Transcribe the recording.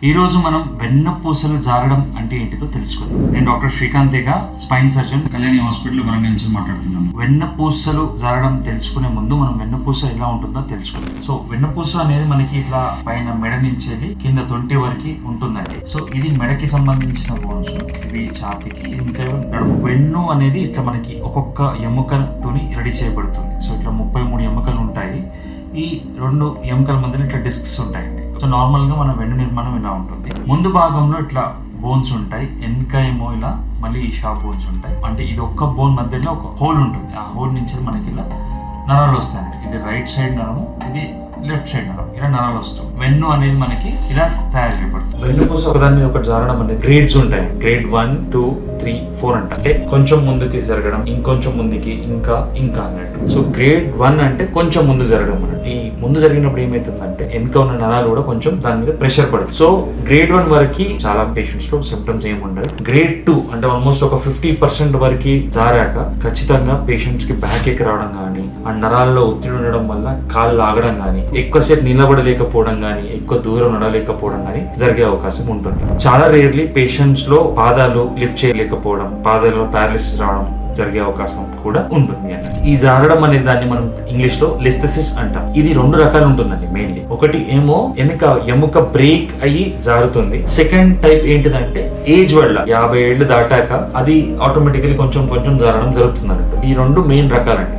ఈ రోజు మనం వెన్నుపూసలు జారడం అంటే ఏంటిదో తెలుసుకుందాం. నేను doctor Srikanth Tega, spine surgeon, Kalyani hospital Warangal నుంచి మాట్లాడుతున్నాను. వెన్నుపూసలు జారడం తెలుసుకునే ముందు మనం వెన్నుపూస ఎలా ఉంటుందో తెలుసుకుందాం. సో వెన్నుపూస అనేది మనకి ఇట్లా పైన మెడ నుంచి వెళ్ళి కింద తొంటి వరకు ఉంటుందండి. సో ఇది మెడకి సంబంధించిన బోన్స్, ఇవి ఛాతీకి, ఇంకా నడుము. వెన్ను అనేది ఇట్లా మనకి ఒక్కొక్క ఎముకతోని రెడీ చేయబడుతుంది. సో ఇట్లా 33 ఎముకలు ఉంటాయి. ఈ 2 ఎముకల మధ్యలో ఇట్లా డిస్క్స్ ఉంటాయండి. సో నార్మల్ గా మన వెన్ను నిర్మాణం ఇలా ఉంటుంది. ముందు భాగంలో ఇట్లా బోన్స్ ఉంటాయి, వెనక ఏమో ఇలా మళ్ళీ ఈ షార్ప్ బోన్స్ ఉంటాయి. అంటే ఇది ఒక్క బోన్ మధ్యలో ఒక హోల్ ఉంటుంది. ఆ హోల్ నుంచి మనకి ఇలా నరాలు వస్తాయండి. ఇది రైట్ సైడ్ నరము, ఇది లెఫ్ట్ సైడ్ నరం. ఇలా నరాలు వస్తాయి. వెన్ను అనేది మనకి ఇలా తయారు చేయబడుతుంది. వెన్నుపూస ఒకదాని మీద ఒకటి జారడం అనేది గ్రేడ్స్ ఉంటాయి. గ్రేడ్ 1, 2, 3, 4 అంటే కొంచెం ముందుకి జరగడం, ఇంకొంచెం ముందుకి, ఇంకా అన్నట్టు. సో గ్రేడ్ 1 అంటే కొంచెం ముందు జరగడం అన్నట్టు. ఈ ముందు జరిగినప్పుడు ఏమైతుందంటే వెనక ఉన్న నరాలు కూడా కొంచెం దాని మీద ప్రెషర్ పడుతుంది. సో గ్రేడ్ 1 వరకు చాలా పేషెంట్స్ లో సిమ్టమ్స్ ఏమి ఉండవు. గ్రేడ్ 2 అంటే ఆల్మోస్ట్ ఒక 50% వరకు జారాక ఖచ్చితంగా పేషెంట్స్ కి బ్యాక్ ఎక్ రావడం కానీ, ఆ నరాల్లో ఒత్తిడి ఉండడం వల్ల కాళ్ళు లాగడం కానీ, ఎక్కువసేపు నిలబడలేకపోవడం కానీ, ఎక్కువ దూరం నడలేకపోవడం కానీ జరిగే అవకాశం ఉంటుంది. చాలా రేర్లీ పేషెంట్స్ లో పాదాలు లిఫ్ట్ చేయలేకపోవడం, పాదాల్లో పారాలిసిస్ రావడం జరిగే అవకాశం కూడా ఉంటుంది అన్నమాట. ఈ జారడం అనే దాన్ని మనం ఇంగ్లీష్ లో లిస్థెసిస్ అంటాం. ఇది 2 రకాలు ఉంటుందండి మెయిన్లీ. ఒకటి ఏమో వెనక ఎముక బ్రేక్ అయ్యి జారుతుంది. సెకండ్ టైప్ ఏంటిదంటే ఏజ్ వల్ల 50 ఏళ్ళు దాటాక అది ఆటోమేటికలీ కొంచెం జారడం జరుగుతుంది అన్నట్టు. ఈ 2 మెయిన్ రకాలండి.